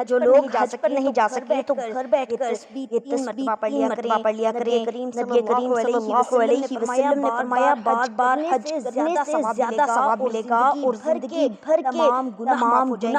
جو لوگ حج پر نہیں جا سکے تو گھر بیٹھ کر یہ تسبیح پڑھ لیا کریں۔ نبی کریم صلی اللہ علیہ وسلم نے فرمایا بار بار حج کرنے سے زیادہ ثواب ملے گا اور زندگی بھر کے تمام گناہ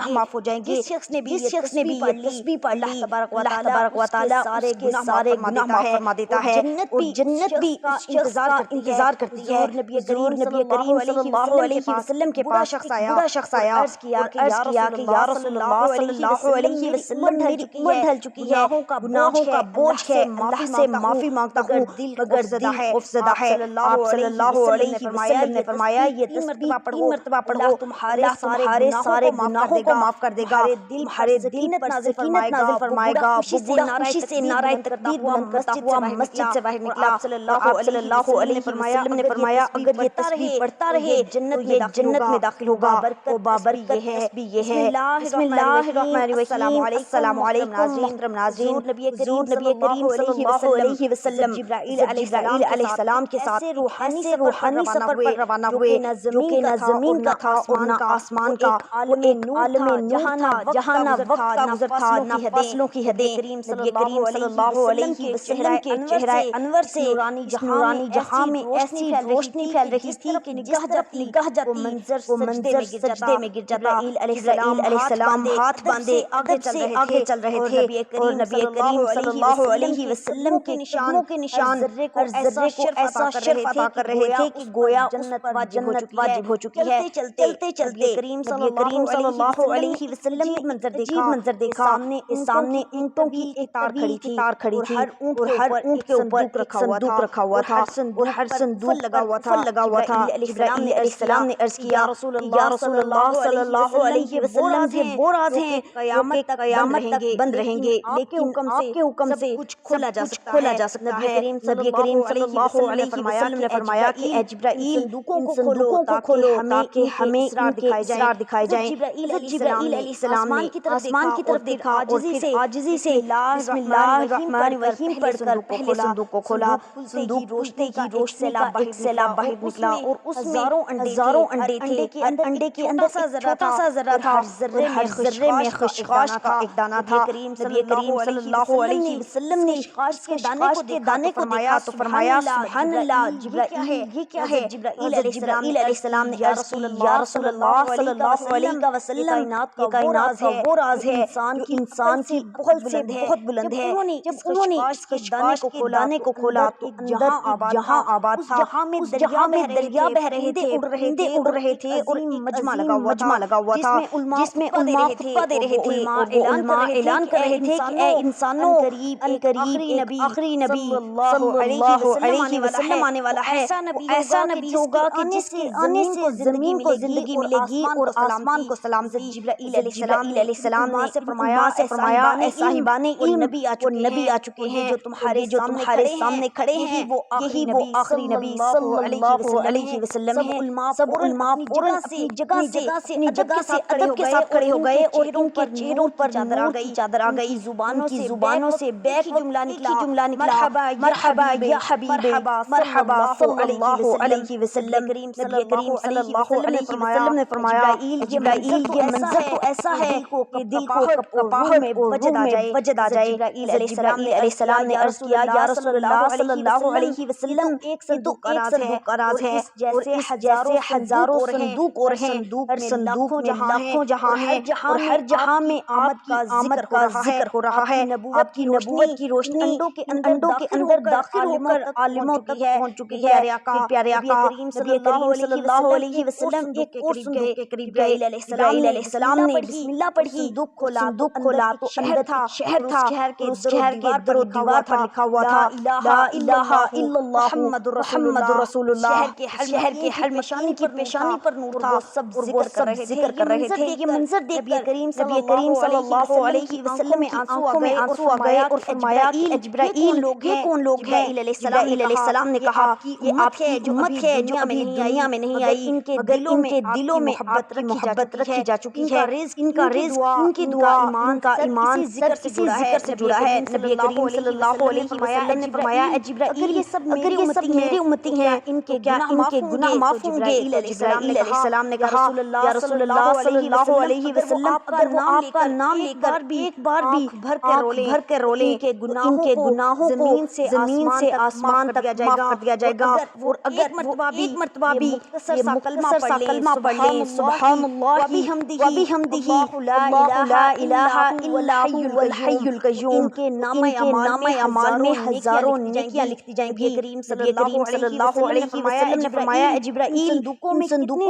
معاف ہو جائیں گے۔ جس شخص نے بھی یہ تسبیح پڑھ لی اللہ تبارک و تعالیٰ اس کے سارے گناہ معاف فرما دیتا ہے اور جنت بھی انتظار کرتی ہے۔ نبی کریم صلی اللہ علیہ وسلم کے پاس بڑا شخص آیا اور عرض کیا کہ یا رسول اللہ صلی اللہ علیہ وسلم میری عمر ڈھل چکی ہے، گناہوں کا بوجھ ہے، اللہ سے معافی مانگتا ہوں مگر دل خوفزدہ ہے۔ آپ صلی اللہ علیہ وسلم نے فرمایا یہ تسبیح 3 مرتبہ پڑھو، اللہ تمہارے سارے گناہوں کو معاف کر دے گا، تمہارے دل پر سکینت نازل فرمائے گا۔ وہ بڑا خوشی سے نعرہ تکبیر بلند کرتا ہوا مسجد سے باہر نکلا۔ آپ صلی اللہ علیہ وسلم نے فرمایا اگر یہ تسبیح پڑھتا رہے جنت میں داخل ہوگا۔ وہ بابرکت تسبیح یہ ہے۔ بسم اللہ الرحمن الرحیم۔ السلام علیکم محترم ناظرین، حضور نبی کریم صلی اللہ علیہ وسلم جبرائیل علیہ السلام کے ساتھ ایسے روحانی سفر پر روانہ ہوئے جو کہ نہ زمین کا تھا اور نہ آسمان کا، وہ ایک عالم نور جہاں نہ وقت کا گزر تھا نہ فاصلوں کی حدیں۔ نبی کریم صلی اللہ علیہ وسلم کے چہرہ انور سے نورانی جہاں میں ایسی روشنی پھیل رہی تھی کہ جب نگاہ جاتی وہ منظر سجدے میں گر جاتا۔ جبرائیل علیہ السلام ہاتھ باندھے آگے چل رہے تھے اور نبی کریم صلی اللہ علیہ وسلم کے قدموں کے نشان ہر ذرے کو ایسا شرف عطا کر رہے تھے کہ گویا جنت واجب ہو چکی ہے۔ چلتے نبی کریم صلی اللہ علیہ وسلم نے منظر دیکھا، سامنے اونٹوں کی ایک قطار کھڑی تھی اور ہر اونٹ کے اوپر ایک صندوق رکھا ہوا تھا اور ہر صندوق لگا ہوا تھا۔ جبرائیل علیہ السلام نے عرض کیا یا رسول اللہ صلی اللہ علیہ وسلم یہ وہ راز ہیں جو کہ قیامت تک بند رہیں گے لیکن آپ کے حکم سے کچھ کھولا جا سکتا ہے۔ نبی کریم صلی اللہ علیہ وسلم نے فرمایا کہ اے جبرائیل ان صندوقوں کو کھولو تاکہ ہمیں ان کے اسرار دکھائے جائیں۔ جبرائیل علیہ السلام نے آسمان کی طرف دیکھا اور پھر عاجزی سے بسم اللہ الرحمن الرحیم پڑھ کر پہلے صندوق کو کھولا۔ صندوق کھلتے ہی ایک سیلاب باہر نکلا اور اس میں ہزاروں انڈے تھے۔ ہر انڈے کے اندر چھوٹا سا ذرہ تھا اور ہر ذرے میں خشخاش کا ایک دانہ تھا۔ نبی کریم صلی اللہ علیہ وسلم نے خشخاش کے دانے کو دیکھا تو فرمایا سبحان اللہ جبرائیل یہ کیا ہے؟ جبرائیل علیہ السلام نے عرض کی یا رسول اللہ صلی اللہ علیہ وسلم یہ کائنات کا وہ راز ہے جو انسان کی بہت بلند ہے۔ جب انہوں نے اس خشخاش کے دانے کو کھولا تو جہاں آباد تھا اس جہاں میں دریا بہ رہے تھے، اڑ رہے تھے اور مجمع لگا ہوا تھا جس میں علماء خطبہ دے رہے تھے اور وہ علماء اعلان کر رہے تھے کہ اے انسانوں قریب ایک آخری نبی صلی اللہ علیہ وسلم آنے والا ہے۔ ایسا نبی ہوگا کہ جس کے آنے سے زمین کو زندگی ملے گی اور آسمان کو سلامتی۔ جبرائیل علیہ السلام نے فرمایا اے صاحبان علم وہ نبی آ چکے ہیں جو تمہارے سامنے کھڑے ہیں، یہی وہ آخری نبی صلی اللہ علیہ وسلم ہیں۔ سب علماء فوراً اپنی جگہ سے ادب کے ساتھ کھڑے ہو گئے اور ان کے چہروں پر چادر آ گئی، ان کی زبانوں سے بیک جملہ نکلا مرحبا یا حبیب مرحبا صلی اللہ علیہ وسلم۔ نبی کریم صلی اللہ علیہ وسلم نے فرمایا جبرائیل یہ منظر تو ایسا ہے کہ دل کو کپاہٹ میں وجد آ جائے۔ جبرائیل علیہ السلام نے عرض کیا یا رسول اللہ صلی اللہ علیہ وسلم ایک صندوق کا راز ہے جیسے ہزاروں صندوق اور ہیں، ہر صندوق میں لاکھوں جہاں ہیں اور ہر جہاں میں آمد کا ذکر ہو رہا ہے۔ آپ کی نبوت کی روشنی انڈوں کے اندر داخل ہو کر عالموں تک پہنچ چکی ہے۔ پیارے آقا نبی کریم صلی اللہ علیہ وسلم ایک اور صندوق کے قریب گئے۔ جبرائیل علیہ السلام نے بسم اللہ پڑھی، صندوق کھولا تو شہر تھا، شہر کے در و دیوار پر لکھا ہوا تھا لا الہ الا اللہ محمد رسول اللہ۔ شہر کے ہر مشانی کی پیشانی پر نور تھا اور وہ سب ذکر کر رہے تھے۔ یہ منظر دیکھ کر نبی کریم صلی اللہ علیہ وسلم کی آنکھوں میں آنسو آ گئے اور فرمایا جبرائیل یہ کون لوگ ہیں؟ جبرائیل علیہ السلام نے کہا یہ آپ کی امت ہے جو ابھی دنیا میں نہیں آئی مگر ان کے دلوں میں محبت رکھی جا چکی ہے۔ ان کا رزق ان کی دعا ان کا ایمان ذکر سے جڑا ہے۔ نبی کریم صلی اللہ علیہ وسلم نے فرمایا اے جبرائیل یہ سب میری امتی ہیں، ان کے گناہ معاف ہوں گے۔ جبرائیل علیہ السلام نے کہا یا رسول اللہ صلی اللہ علیہ وسلم اگر وہ آپ کا نام لے کر ایک بار بھی بھر کے رولیں ان کے گناہوں کو زمین سے آسمان تک معاف کر دیا جائے گا۔ اور اگر ایک مرتبہ بھی یہ مختصر سا کلمہ پڑھ لیں سبحان اللہ و بحمدہ اللہ لا الہ الا هو الحی القیوم، ان کے نامہ اعمال میں ہزاروں نیکیاں لکھی جائیں گی۔ نبی کریم صلی اللہ علیہ وسلم نے فرمایا اے جبرائیل ان صندوقوں میں کتنی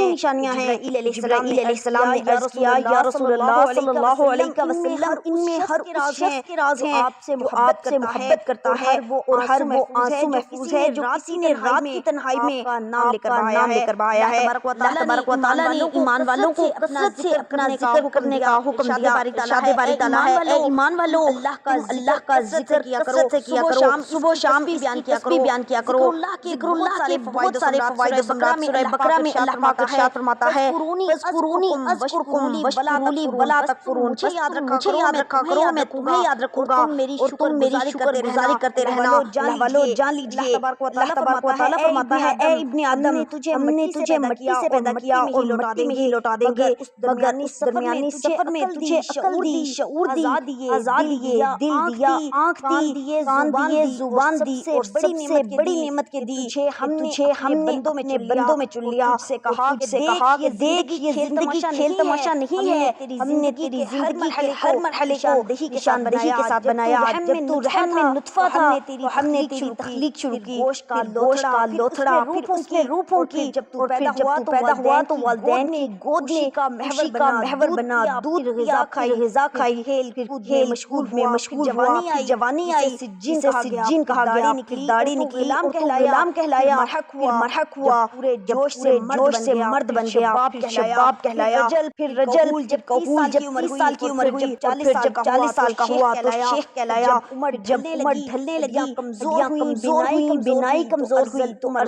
نشانیاں ہیں؟ جبرائیل علیہ السلام نے عرض کیا یا رسول اللہ صلی اللہ علیہ وسلم ان میں ہر اس شخص کے راز ہیں جو آپ سے محبت کرتا ہے، اور ہر وہ آنسو محفوظ ہے جو کسی نے رات کی تنہائی میں آپ کا نام لے کر بہایا ہے۔ اللہ تبارک و تعالیٰ نے ایمان والوں کو کثرت سے اپنا ذکر کرنے کا حکم دیا۔ ارشاد باری تعالیٰ ہے اے ایمان والو اللہ کا ذکر کثرت سے کیا کرو، صبح و شام بھی بیان کیا کرو۔ ذکر اللہ کے بہت سارے فوائد و ثمرات سورہ بقرہ میں اللہ پاک ارشاد فرماتا ہے اذکرونی اذکرکم واشکروا لی ولا تکفرون، مجھے یاد رکھا کرو میں تمہیں یاد رکھوں گا اور تم میری شکر گزاری کرتے رہنا۔ اللہ والو جان لیجئے اللہ تبارک و تعالیٰ فرماتا ہے اے ابن آدم ہم نے تجھے مٹی سے پیدا کیا اور مٹی میں ہی لوٹا دیں گے، مگر اس درمیانی سفر میں تجھے عقل دی، شعور دی، آزاد دیے، دل دیا، آنکھ دی، کان دیے، زبان دی، اور سب سے بڑی نعمت کے دی ہم نے اپنے بندوں میں چن لیا۔ سے کہا کہ دیکھ یہ زندگی کھیل تماشا نہیں ہے، ہم نے تیری زندگی کے ہر مرحلے کو نشاندہی کے ساتھ بنایا۔ جب تو رحم میں نطفہ تھا ہم نے تیری تخلیق شروع کی، گوشت کا لوتھڑا، پھر اس میں روح پھونکی، جب تو پیدا ہوا تو والدین کی گود میں محور بنا، دودھ غذا کھائی، کھیل میں مشغول ہوا، پھر جوانی آئی، سجین کہا گیا، پھر داڑھی نکلی، غلام کہلایا، پھر مرحق ہوا، پورے جوش سے مرد بن گیا، پھر شباب کہلایا، پھر رجل، جب 30 سال کی عمر ہوئی، پھر جب 40 سال کا ہوا تو شیخ کہلایا، جب عمر ڈھلنے لگی، کمزور ہوئی، بینائی کمزور ہوئی تو عمر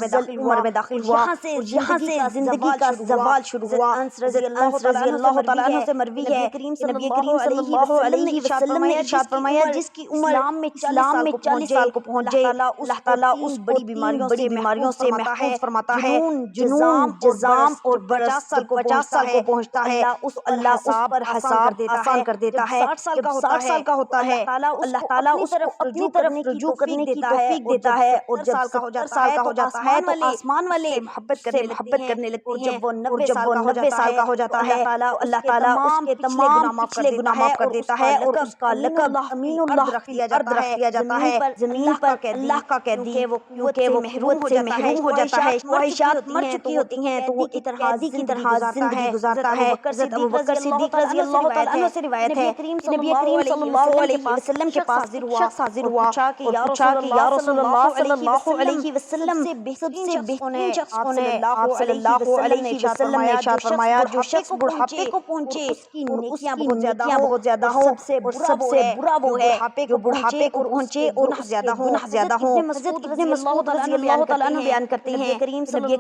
میں داخل ہوا، اور یہاں سے زندگی کا زوال شروع ہوا۔ انس رضی اللہ تعالیٰ عنہ سے مروی ہے کہ نبی کریم صلی اللہ علیہ وسلم نے ارشاد فرمایا جس کی عمر اسلام میں 40 سال کو پہنچ جائے اللہ تعالیٰ اس بڑی بیماریوں سے محفوظ فرماتا ہے، جنون، جزام، اور 50 سال کو پہنچتا ہے اللہ اس پر آسان کر دیتا ہے۔ جب 60 سال کا ہوتا ہے اللہ تعالیٰ اس کو اپنی طرف رجوع کرنے کی توفیق دیتا ہے، اور جب 70 سال کا ہو جاتا ہے تو آسمان والے محبت کرنے لگتے ہیں، اور جب وہ 90 سال کا ہو جاتا ہے اللہ تعالیٰ اس کے تمام پچھلے گناہ معاف کر دیتا ہے، اور اس کا لقب امین اللہ رکھ دیا جاتا ہے۔ زمین پر اللہ کا قیدی، کیونکہ وہ محروم ہو جاتا ہے، خواہشات مر چکی ہوتی ہیں تو وہ ایک قیدی کی طرح زندگی گزارتا ہے۔ حضرت ابوبکر صدیق رضی اللہ تعالیٰ عنہ سے روایت ہے نبی کریم صلی اللہ علیہ وسلم کے پاس شخص حاضر ہوا اور پوچھا کہ یا رسول اللہ صلی اللہ علیہ وسلم سب سے بہترین شخص کون ہے؟ آپ صلی اللہ علیہ وسلم نے ارشاد فرمایا جو شخص بڑھاپے کو پہنچے اس کی نیکیاں بہت زیادہ ہوں، اور سب سے برا وہ ہے جو بڑھاپے کو پہنچے اور گناہ زیادہ ہوں۔ حضرت ابن مسعود رضی اللہ تعالیٰ عنہ بیان کرتے ہیں نبی کریم صلی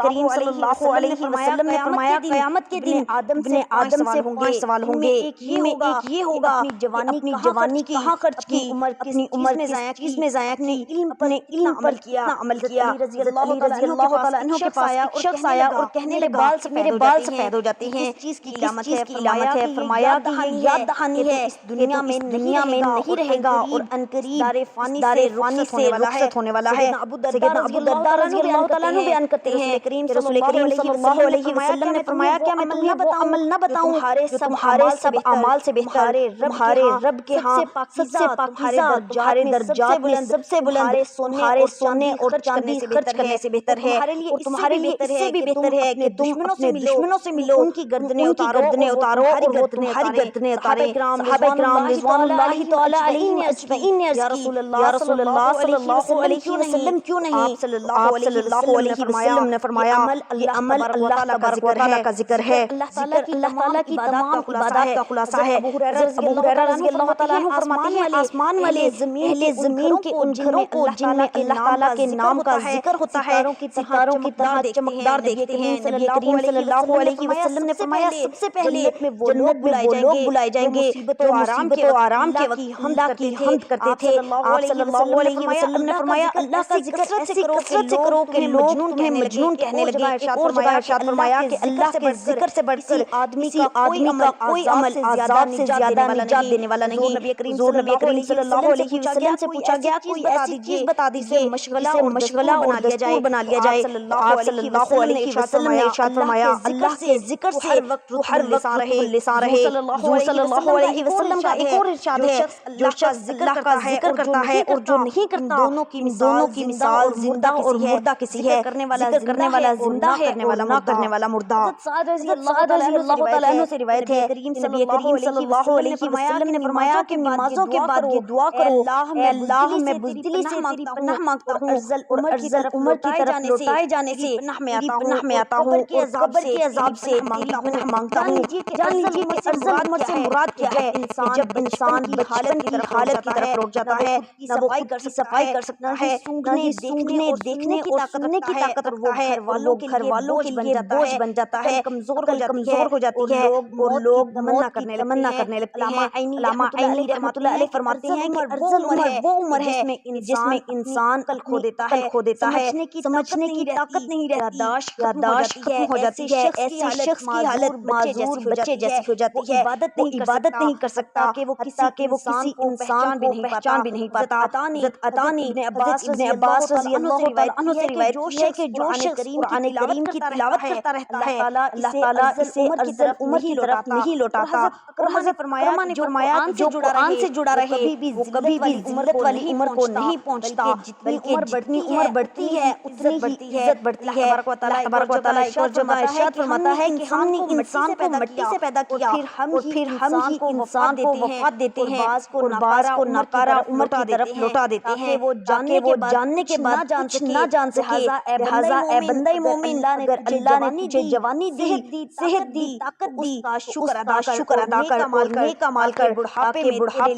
اللہ علیہ وسلم نے فرمایا قیامت کے دن ابن آدم سے 5 سوال ہوں گے، ایک یہ ہوگا اپنی جوانی کی کہاں خرچ کی، اپنی عمر کس میں ضائع کی، اپنے علم پر کیا عمل کیا۔ رضی اللہ تعالیٰ عنہ کے پاس ایک شخص آیا اور کہنے لگا میرے بال سفید ہو جاتے ہیں، کس چیز کی علامت ہے؟ فرمایا کہ یہ یاد دہانی ہے، اس دنیا میں نہیں رہے گا اور عنقریب دار فانی سے رخصت ہونے والا ہے۔ سیدنا ابو الدرداء رضی اللہ تعالیٰ عنہ بیان کرتے ہیں رسول کریم صلی اللہ علیہ وسلم نے فرمایا کیا میں تمہیں وہ عمل نہ بتاؤں جو تمہارے سب اعمال سے بہتر، تمہارے رب کے ہاں سب سے پاکیزہ، تمہارے درجات میں سب سے بلند، تمہارے سونے اور چاندی خرچ کرنے سے بہتر ہے، اور تمہارے لیے اس سے بھی بہتر ہے کہ تم اپنے دشمنوں سے ملو، ان کی گردنیں اتارو اور وہ تمہاری گردنیں اتارے۔ صحابہ کرام رضوان اللہ تعالی علیہم اجمعین نے یا رسول اللہ صلی اللہ علیہ وسلم کیوں نہیں؟ آپ صلی اللہ علیہ وسلم نے فرمایا یہ عمل اللہ تبارک و تعالیٰ کا ذکر ہے، اللہ تعالیٰ کی تمام عبادات کا خلاصہ ہے۔ ابو ہریرہ رضی اللہ تعالیٰ عنہ فرماتے ہیں آسمان والے اہل زمین کے ان گھروں کو جن میں اللہ تعالیٰ کے نام کا ذکر ہوتا ہے ستاروں کی طرح چمکدار دیکھتے ہیں۔ نبی کریم صلی اللہ علیہ وسلم نے فرمایا سب سے پہلے جنت میں وہ لوگ بلائے جائیں گے جو مصیبت و آرام کے وقت اللہ کی حمد کرتے تھے۔ آپ صلی اللہ علیہ وسلم نے فرمایا اللہ کا ذکر ایسی کثرت سے کرو کہ لوگ تمہیں مجنون کہنے لگے۔ ایک اور جگہ ارشاد فرمایا کہ اللہ کے ذکر سے بڑھ کر کسی آدمی کا کوئی عمل عذاب سے زیادہ نجات دینے والا نہیں۔ حضور نبی کریم صلی اللہ علیہ وسلم سے پوچھا گیا کوئی ایسی چیز بتا دیجیے جسے مشغلہ اور دستور بنا لیا جائے۔ آپ صلی اللہ علیہ وسلم نے ارشاد فرمایا اللہ کے ذکر سے ہر وقت لسان رہے۔ حضور صلی اللہ علیہ وسلم کا ایک اور ارشاد ہے جو شخص اللہ کا ذکر کرتا ہے اور جو نہیں کرتا دونوں کی مثال زندہ اور مردہ کسی ہے۔ ذکر کرنے والا زندہ ہے اور نہ کرنے والا مردہ۔ سعد رضی اللہ تعالیٰ عنہ سے روایت ہے نبی کریم صلی اللہ علیہ وسلم نے فرمایا کہ نمازوں کے بعد یہ دعا کرو اے اللہ میں بزدلی سے تیری پناہ مانگتا ہوں اور ارذل عمر کی طرف لوٹائے جانے سے پناہ میں آتا ہوں اور قبر کے عذاب سے تیری پناہ مانگتا ہوں۔ جان لیجیے کہ ارذل عمر سے مراد کیا ہے؟ جب انسان بچپن کی حالت کی طرف لوٹ جاتا ہے نہ وہ خود کی صفائی کر سکتا ہے، سونگھنے دیکھنے اور سننے کی طاقت رکھتا ہے، وہ گھر والوں کے لیے بوجھ بن جاتا ہے، کمزور ہو جاتی ہے اور لوگ تمنا کرنے لگتے ہیں۔ علامہ عینی رحمۃ اللہ علیہ فرماتے ہیں کہ ارذل عمر وہ عمر ہے جس میں انسان کل کھو دیتا ہے، سمجھنے کی طاقت نہیں رہتی، یادداشت ختم ہو جاتی ہے، ایسے شخص کی حالت معذور بچے جیسی ہو جاتی ہے، وہ عبادت نہیں کر سکتا کہ وہ کسی انسان کو پہچان بھی نہیں پاتا۔ حضرت عطا نے ابن عباس رضی اللہ عنہ سے روایت ہے کہ جو شخص قرآن کریم کی تلاوت کرتا رہتا ہے اللہ تعالیٰ اسے ارذل عمر کی طرف نہیں لوٹاتا۔ اور حضرت فرمایا جو قرآن سے جڑا رہے وہ کبھی بھی ذلت والی عمر کو نہیں پہنچتا، بلکہ جتنی عمر بڑھتی ہے اتنی ہی عزت بڑھتی ہے۔ اللہ تبارک و تعالیٰ ایک اور جگہ ارشاد فرماتا ہے کہ ہم نے انسان کو مٹی سے پیدا کیا اور پھر ہم ہی انسان کو وفات دیتے ہیں اور بعض کو ناکارہ عمر کی طرف لوٹا دیتے ہیں تاکہ وہ جاننے کے بعد کچھ نہ جان سکے۔ لہٰذا اے بندہ مومن اگر اللہ نے تجھے جوانی دی، صحت دی، طاقت دی تو شکر ادا کر اور نیک اعمال کر بڑھاپے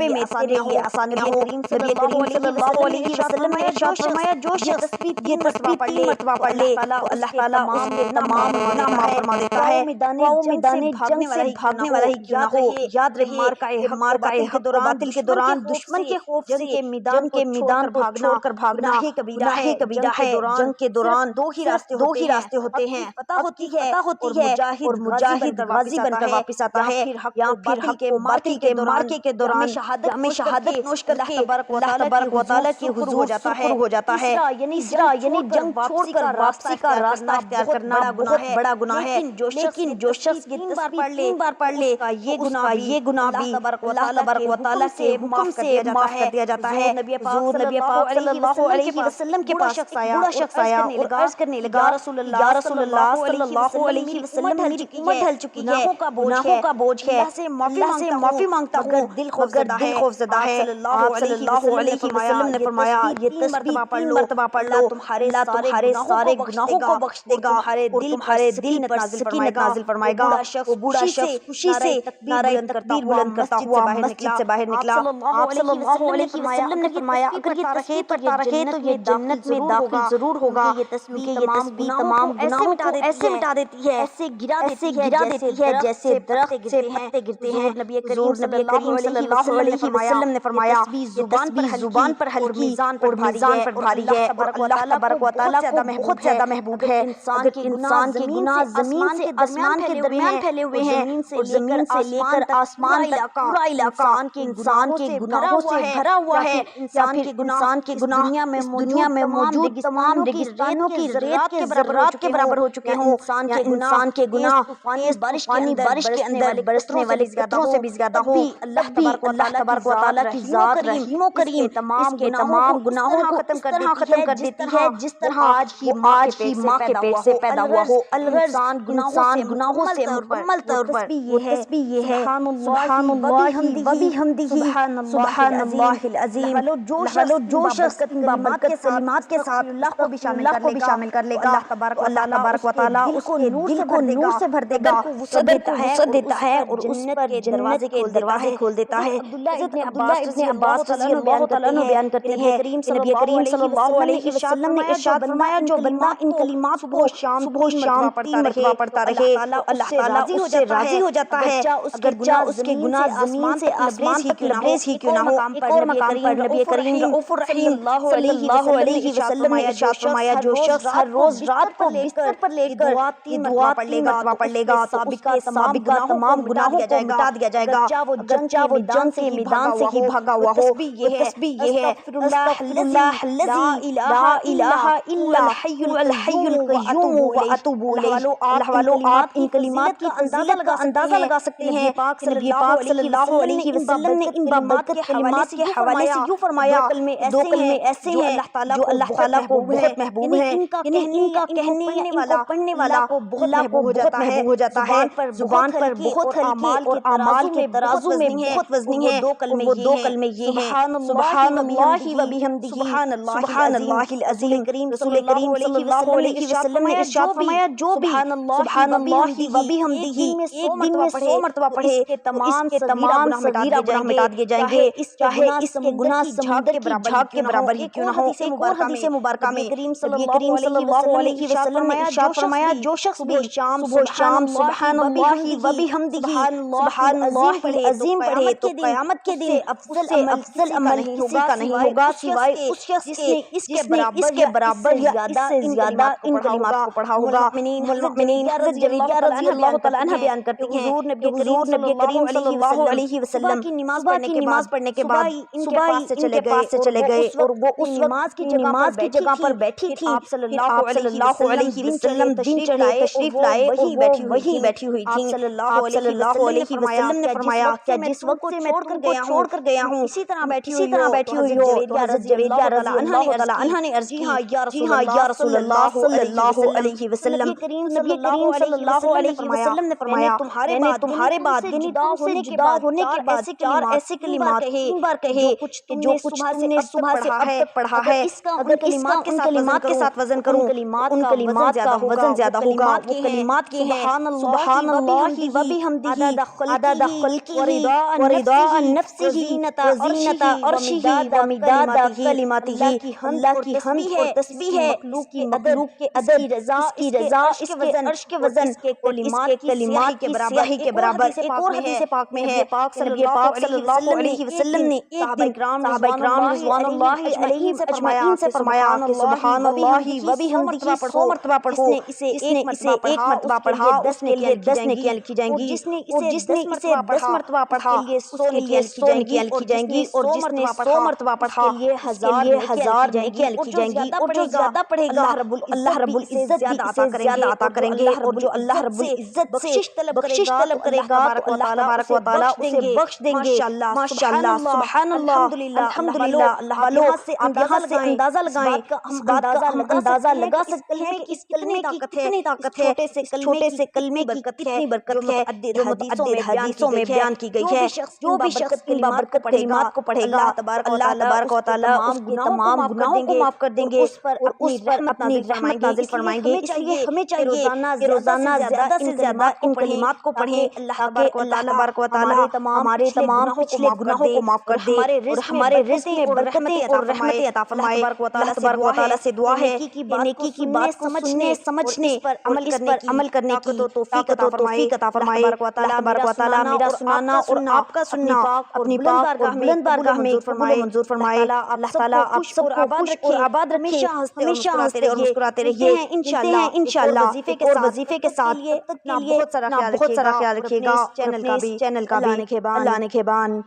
میں تیرے لیے آسانیاں ہوں۔ نبی کریم صلی اللہ علیہ وسلم نے ارشاد فرمایا جو شخص یہ تسبیح 3 مرتبہ پڑھ لے تو اللہ تعالیٰ اس کے تمام گناہ معاف فرما دیتا ہے۔ میدان جنگ سے بھاگنے والا ہی کیوں نہ ہو، یاد رہے مارکہ حق و باطل کے دوران دشمن کے خوف سے جنگ کے میدان کو چھوڑ کر بھاگنا گناہ کبیرہ ہے۔ جنگ کے دوران دو ہی راستے ہوتے ہیں، پتہ ہوتی ہے اور مجاہد غازی بن کر واپس آتا ہے، یا پھر حق و باطل کے مارکے کے دوران ہمیں شہادت نوش کر کے اللہ تبارک و تعالیٰ کے حضور ہو جاتا ہے۔ یعنی جنگ چھوڑ کر واپسی کا راستہ اختیار کرنا بہت بڑا گناہ ہے، لیکن جو شخص یہ 3 بار پڑھ لے یہ گناہ بھی اللہ تبارک و تعالیٰ کے حکم سے معاف کر دیا جاتا ہے۔ حضور نبی پاک صلی اللہ علیہ وسلم کے پاس بوڑھا شخص آیا اور عرض کرنے لگا یا رسول اللہ صلی اللہ علیہ وسلم میری عمر ڈھل چکی ہے، گناہوں کا بوجھ ہے، اللہ سے معافی مانگتا ہوں مگر دل خوف زدہ ہے۔ آپ صلی اللہ علیہ وسلم نے فرمایا یہ تسبیح 3 مرتبہ پڑھ لو، اللہ تمہارے سارے گناہوں کو بخش دے گا اور تمہارے دل پر سکینت نازل فرمائے گا۔ وہ بوڑھا شخص خوشی سے نعرہ تکبیر بلند کرتا ہوا مسجد سے باہر نکلا۔ آپ صلی اللہ علیہ وسلم نے فرمایا اگر یہ تسبیح پڑھتا رہے تو یہ جنت میں داخل ضرور ہوگا، یہ تسبیح تمام گناہوں کو ایسے مٹا دیتی ہے، ایسے گرا دیتی ہے جیسے درخت سے پتے گرتے ہیں۔ حضور نبی کریم صلی اللہ علیہ وسلم نے فرمایا یہ تسبیح زبان پر ہلکی اور میزان پر بھاری ہے اور اللہ تبارک و تعالیٰ کو بہت زیادہ محبوب ہے۔ اگر انسان کے گناہ زمین سے آسمان کے درمیان پھیلے ہوئے ہیں اور زمین سے لے کر آسمان تک پورا علاقہ انسان کے گناہوں سے بھرا ہوا ہے، یا پھر انسان کے گناہ دنیا میں موجود تمام ریگستانوں کی ریت کے برابر ہو چکے ہوں، یا انسان کے گناہ تیز بارش کے اندر برسنے والے قطروں سے بھی زیادہ ہوں، اللہ تبارک و تعالیٰ کی ذات رحیم و کریم اس کے تمام گناہوں کو ختم کر دیتی ہے جس طرح آج ہی ماں کے پیٹ سے پیدا ہوا ہو۔ انسان گناہوں سے مکمل طور پر یہ ہے سبحان اللہ و بحمدہ سبحان اللہ العظیم۔ جو شخص بابرکت کلمات کے ساتھ اللہ کو بھی شامل کر لے گا اللہ تبارک و تعالیٰ اس کے دل کو نور سے بھر دے گا، صدر کو وسعت دیتا ہے اور اس پر جنت کے دروازے کھول دیتا ہے۔ ابن عباس رضی اللہ عنہ بیان کرتے ہیں کہ نبی کریم صلی اللہ علیہ وسلم نے ارشاد فرمایا جو بندہ ان کلمات صبح و شام 3 مرتبہ پڑھتا رہے اللہ تعالیٰ اس سے راضی ہو جاتا ہے، اگرچہ اس کے گناہ زمین سے آسمان تک لبریز ہی کیوں نہ ہو۔ ایک اور مقام پر نبی کریم رؤوف الرحیم صلی اللہ علیہ وسلم نے ارشاد فرمایا جو شخص ہر روز رات کو بستر پر لیٹ کر دعا 3 مرتبہ پڑھ لے گا تو سابقہ تمام مٹا دیا جائے گا اگرچہ وہ جنگ کے میدان سے ہی بھاگا ہوا ہو۔ تسبیح یہ ہے استغفر اللہ الذی لا الہ الا هو الحی القیوم واتوب الیہ۔ اللہ والو آپ ان کلمات کی فضیلت کا اندازہ لگا سکتے ہیں۔ نبی پاک صلی اللہ علیہ وسلم نے ان بابرکت کلمات کے حوالے سے یوں فرمایا، دو کلمے ایسے ہیں جو اللہ تعالیٰ کو بہت محبوب ہیں، یعنی ان کا کہنے یا ان کو پڑھنے والا اللہ کو بہت محبوب ہو جاتا ہے، زبان پر بہت ہلکے اور اعمال کے ترازو میں بہت وزنی ہیں۔ وہ دو کلمے یہ ہیں، سبحان اللہ و بحمدہ، سبحان اللہ العظیم۔ رسول کریم صلی اللہ علیہ وسلم نے ارشاد فرمایا، جو بھی سبحان اللہ و بحمدہ ایک دن میں 100 مرتبہ پڑھے اس کے تمام صغیرہ گناہ مٹا دیے جائیں گے، چاہے اس کے گناہ سمندر کی جھاگ کے برابر ہی کیوں نہ ہو۔ ایک اور حدیث مبارکہ میں نبی کریم صلی اللہ علیہ وسلم نے ارشاد فرمایا، جو شخص بھی صبح و شام سبحان اللہ و بحمدہ سبحان اللہ العظیم پڑھے تو قیامت کے دن افضل عمل کسی کا نہیں ہوگا سوائے اس شخص کے اس کے برابر یا اس سے زیادہ ان کلمات کو پڑھا ہوگا۔ المؤمنین حضرت جویریہ رضی اللہ تعالیٰ عنہ بیان کرتی ہیں، حضور نبی کریم صلی اللہ علیہ وسلم صبح کی نماز پڑھنے کے بعد صبح ان کے پاس سے چلے گئے اور وہ اس نماز کی جگہ پر بیٹھی تھی۔ آپ صلی اللہ علیہ وسلم دن چڑھے تشریف لائے اور وہیں بیٹھی ہوئی تھیں۔ آپ صلی اللہ علیہ وسلم نے فرمایا، کیا جس وقت سے میں تم کو چھوڑ کر گیا ہوں اسی طرح بیٹھی ہوئی ہو؟ تو حضرت جویریہ رضی اللہ تعالیٰ عنہ نے عرض کی، جی ہاں یا رسول اللہ صلی اللہ علیہ وسلم۔ نبی کریم صلی اللہ علیہ وسلم نے فرمایا، میں نے تمہارے بعد یعنی تم سے جدا ہونے کے بعد چار ایسے کلمات تین بار کہے جو کچھ تم نے صبح سے اب تک پڑھا ہے، اگر اس کا ان کلمات کے ساتھ وزن کروں ان کلمات کا وزن زیادہ ہوگا۔ وہ کلمات کے ہیں، سبحان اللہ و بحمدہ عدد خلقہ ورضاء نفسہ وزینۃ عرشہ ومداد کلماتہ۔ اللہ کی حمد اور تسبیح ہے مخلوق کے عدد، اس کی رضا، اس کے عرش کے وزن اور اس کے کلمات کی سیاہی کے برابر۔ ایک اور حدیث پاک میں ہے، نبی پاک صلی اللہ علیہ وسلم نے ایک دن صحابہ کرام رضوان اللہ علیہم اجمعین سے فرمایا کہ سبحان اللہ و بحمدہ 100 مرتبہ پڑھو۔ جس نے اسے ایک مرتبہ پڑھا اس کے لیے 10 نیکیاں لکھی جائیں گی، اور جس نے اسے 10 مرتبہ پڑھا اس کے لیے 100 نیکیاں لکھی جائیں گی، اور جس نے 100 مرتبہ پڑھا اس کے لیے 1000 نیکیاں لکھی جائیں گی۔ اور جو زیادہ پڑھے گا اللہ رب العزت بھی اسے زیادہ عطا کریں گے، اور جو اللہ رب العزت سے بخشش طلب کرے گا تو اللہ تبارک و تعالیٰ اسے بخش دیں گے۔ ماشاءاللہ، سبحان اللہ، الحمدللہ۔ اللہ والو آپ یہاں سے اندازہ لگائیں، اس بات کا ہم اندازہ لگا سکتے ہیں کہ اس کلمے کی کتنی طاقت ہے، چھوٹے سے کلمے کی کتنی برکت ہے جو حدیثوں میں بیان کی گئی ہے۔ جو بھی شخص ان بابرکت کلمات کو پڑھے گا اللہ تبارک و تعالیٰ اس کے تمام گناہوں کو معاف کر دیں گے اور اس پر اپنی رحمت نازل فرمائیں گے۔ اس لیے ہمیں چاہیے کہ روزانہ زیادہ سے زیادہ ان کلمات کو پڑھیں تاکہ اللہ تبارک و تعالیٰ ہمارے تمام پچھلے گناہوں کو معاف کر دے اور ہمارے رزق میں برکتیں اور رحمتیں عطا فرمائے۔ اللہ تبارک و تعالیٰ سے دعا ہے کہ نیکی کی بات کو سمجھنے اور اس پر عمل کرنے کی توفیق عطا فرمائے۔ اللہ تبارک و تعالیٰ میرا سنانا اور آپ کا سننا اپنی پاک اور بلند بارگاہ میں منظور فرمائے۔ اللہ تعالیٰ آپ سب کو خوش اور آباد رکھے، ہمیشہ ہنستے اور مسکراتے رہیے۔ انشاءاللہ ایک اور وظیفے کے ساتھ بہت سارا خیال رکھیے گا، چینل کا بھی اللہ نگہبان۔